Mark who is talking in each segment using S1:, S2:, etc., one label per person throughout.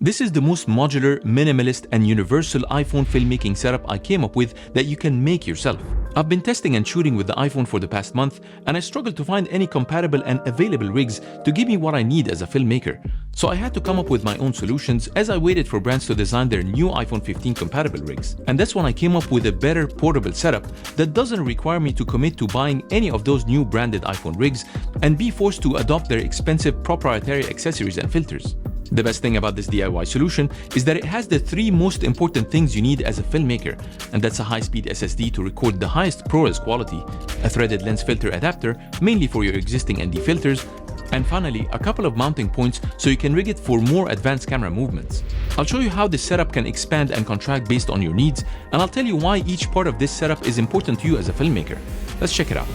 S1: This is the most modular, minimalist, and universal iPhone filmmaking setup I came up with that you can make yourself. I've been testing and shooting with the iPhone for the past month, and I struggled to find any compatible and available rigs to give me what I need as a filmmaker. So I had to come up with my own solutions as I waited for brands to design their new iPhone 15 compatible rigs. And that's when I came up with a better portable setup that doesn't require me to commit to buying any of those new branded iPhone rigs and be forced to adopt their expensive proprietary accessories and filters. The best thing about this DIY solution is that it has the three most important things you need as a filmmaker, and that's a high-speed SSD to record the highest ProRes quality, a threaded lens filter adapter, mainly for your existing ND filters, and finally, a couple of mounting points so you can rig it for more advanced camera movements. I'll show you how this setup can expand and contract based on your needs, and I'll tell you why each part of this setup is important to you as a filmmaker. Let's check it out.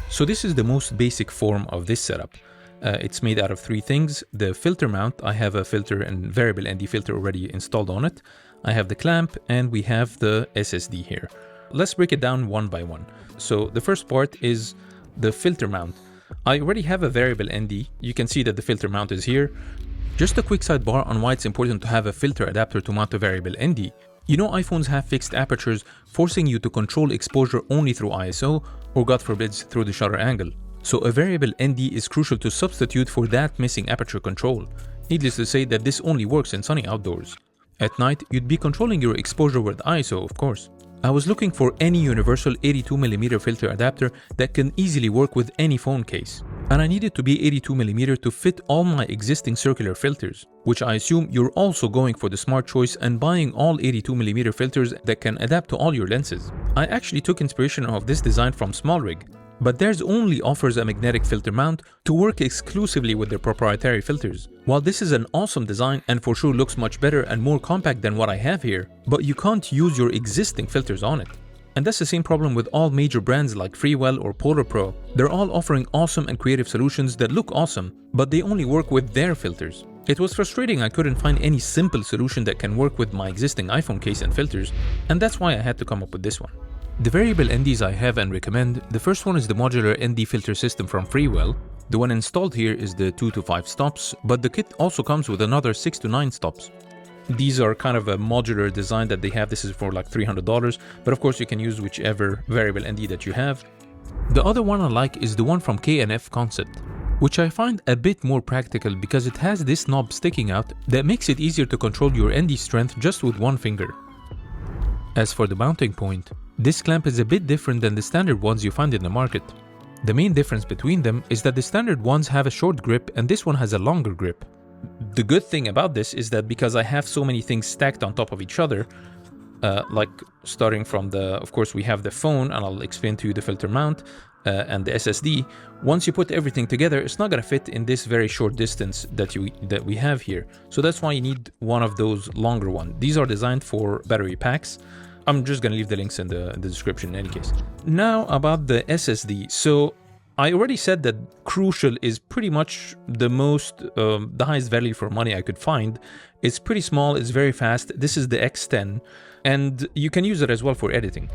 S1: So this is the most basic form of this setup. It's made out of three things. The filter mount, I have a filter and variable ND filter already installed on it. I have the clamp and we have the SSD here. Let's break it down one by one. So the first part is the filter mount. I already have a variable ND. You can see that the filter mount is here. Just a quick sidebar on why it's important to have a filter adapter to mount a variable ND. You know, iPhones have fixed apertures, forcing you to control exposure only through ISO, or God forbid, through the shutter angle. So a variable ND is crucial to substitute for that missing aperture control. Needless to say that this only works in sunny outdoors. At night, you'd be controlling your exposure with ISO, of course. I was looking for any universal 82mm filter adapter that can easily work with any phone case. And I needed to be 82mm to fit all my existing circular filters, which I assume you're also going for the smart choice and buying all 82mm filters that can adapt to all your lenses. I actually took inspiration of this design from SmallRig, but theirs only offers a magnetic filter mount to work exclusively with their proprietary filters. While this is an awesome design and for sure looks much better and more compact than what I have here, but you can't use your existing filters on it. And that's the same problem with all major brands like Freewell or Polar Pro. They're all offering awesome and creative solutions that look awesome, but they only work with their filters. It was frustrating I couldn't find any simple solution that can work with my existing iPhone case and filters, and that's why I had to come up with this one. The variable NDs I have and recommend, the first one is the modular ND filter system from Freewell. The one installed here is the 2 to 5 stops, but the kit also comes with another 6 to 9 stops. These are kind of a modular design that they have. This is for like $300, but of course you can use whichever variable ND that you have. The other one I like is the one from K&F Concept, which I find a bit more practical because it has this knob sticking out that makes it easier to control your ND strength just with one finger. As for the mounting point, this clamp is a bit different than the standard ones you find in the market. The main difference between them is that the standard ones have a short grip and this one has a longer grip. The good thing about this is that because I have so many things stacked on top of each other, like starting from of course we have the phone, and I'll explain to you the filter mount and the SSD. Once you put everything together, it's not going to fit in this very short distance that we have here. So that's why you need one of those longer ones. These are designed for battery packs. I'm just going to leave the links in the description in any case. Now about the SSD. So I already said that Crucial is pretty much the highest value for money I could find. It's pretty small, it's very fast. This is the X10, and you can use it as well for editing.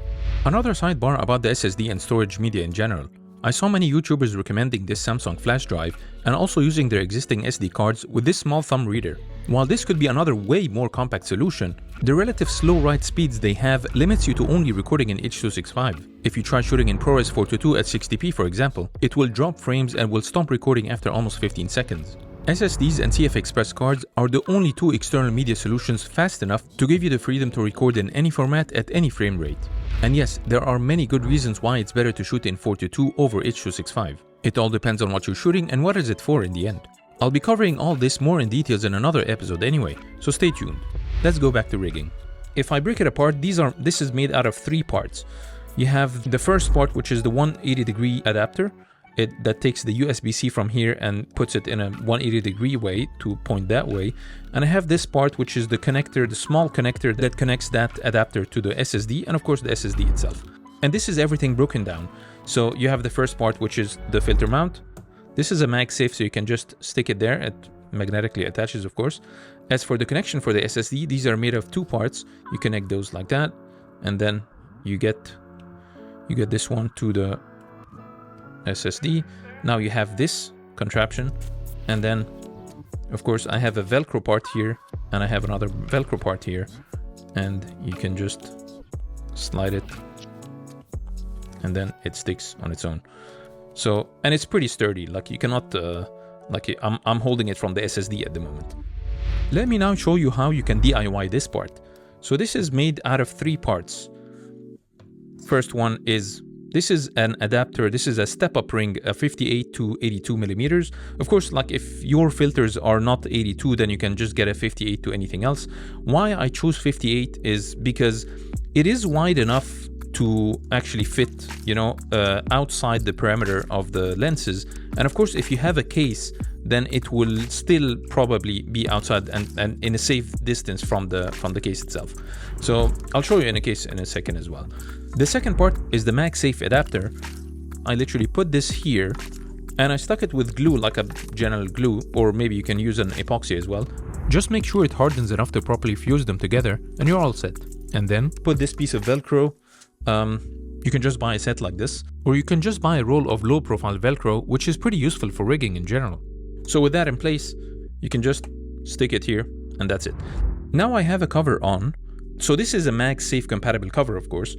S1: Another sidebar about the SSD and storage media in general. I saw many YouTubers recommending this Samsung flash drive and also using their existing SD cards with this small thumb reader. While this could be another way more compact solution, the relative slow write speeds they have limits you to only recording in H.265. If you try shooting in ProRes 422 at 60p for example, it will drop frames and will stop recording after almost 15 seconds. SSDs and CF Express cards are the only two external media solutions fast enough to give you the freedom to record in any format at any frame rate. And yes, there are many good reasons why it's better to shoot in 422 over H.265. It all depends on what you're shooting and what is it for in the end. I'll be covering all this more in details in another episode anyway, so stay tuned. Let's go back to rigging. If I break it apart, this is made out of three parts. You have the first part, which is the 180-degree adapter. That takes the USB-C from here and puts it in a 180-degree way to point that way. And I have this part, which is the connector, the small connector that connects that adapter to the SSD, and of course the SSD itself. And this is everything broken down. So you have the first part, which is the filter mount. This is a MagSafe, so you can just stick it there. It magnetically attaches, of course. As for the connection for the SSD, these are made of two parts. You connect those like that, and then you get You get this one to the SSD. Now you have this contraption, and then of course I have a Velcro part here and I have another Velcro part here, and you can just slide it and then it sticks on its own. So, and it's pretty sturdy, like you cannot I'm holding it from the SSD at the moment. Let me now show you how you can DIY this part. So this is made out of 3 parts. First one is, this is an adapter. This is a step-up ring, 58 to 82 millimeters. Of course, like if your filters are not 82, then you can just get a 58 to anything else. Why I choose 58 is because it is wide enough to actually fit, you know, outside the perimeter of the lenses. And of course, if you have a case, then it will still probably be outside and in a safe distance from the case itself. So I'll show you in a case in a second as well. The second part is the MagSafe adapter. I literally put this here and I stuck it with glue, like a general glue, or maybe you can use an epoxy as well. Just make sure it hardens enough to properly fuse them together and you're all set. And then put this piece of Velcro. You can just buy a set like this, or you can just buy a roll of low profile Velcro, which is pretty useful for rigging in general. So with that in place, you can just stick it here and that's it. Now I have a cover on. So this is a MagSafe compatible cover, of course.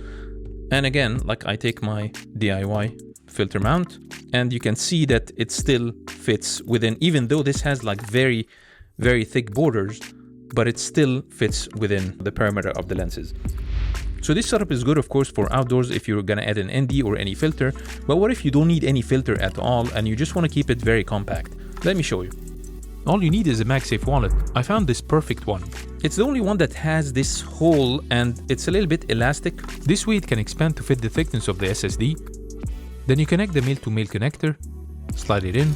S1: And again, like I take my DIY filter mount and you can see that it still fits within, even though this has like very, very thick borders, but it still fits within the perimeter of the lenses. So this setup is good, of course, for outdoors if you're gonna add an ND or any filter, but what if you don't need any filter at all and you just wanna keep it very compact? Let me show you. All you need is a MagSafe wallet. I found this perfect one. It's the only one that has this hole and it's a little bit elastic. This way it can expand to fit the thickness of the SSD. Then you connect the male-to-male connector, slide it in,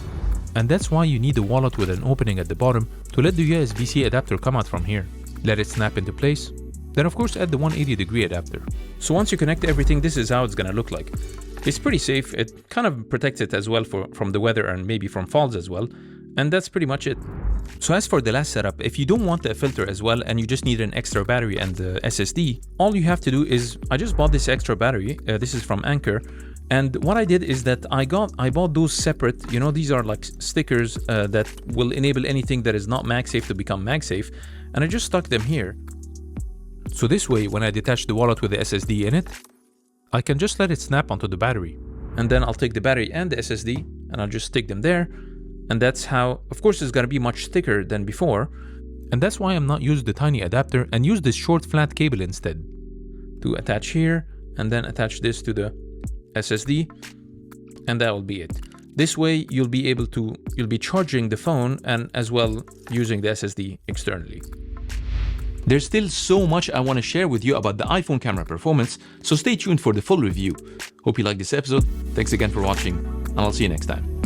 S1: and that's why you need a wallet with an opening at the bottom to let the USB-C adapter come out from here. Let it snap into place. Then of course add the 180-degree adapter. So once you connect everything, this is how it's gonna look like. It's pretty safe. It kind of protects it as well from the weather and maybe from falls as well. And that's pretty much it. So as for the last setup, if you don't want a filter as well and you just need an extra battery and the SSD, all you have to do is, I just bought this extra battery. This is from Anker. And what I did is that I bought those separate, you know, these are like stickers that will enable anything that is not MagSafe to become MagSafe. And I just stuck them here. So this way, when I detach the wallet with the SSD in it, I can just let it snap onto the battery. And then I'll take the battery and the SSD and I'll just stick them there. And that's how, of course, it's gonna be much thicker than before. And that's why I'm not using the tiny adapter and use this short flat cable instead to attach here and then attach this to the SSD. And that will be it. This way you'll be charging the phone and as well using the SSD externally. There's still so much I want to share with you about the iPhone camera performance, so stay tuned for the full review. Hope you liked this episode. Thanks again for watching, and I'll see you next time.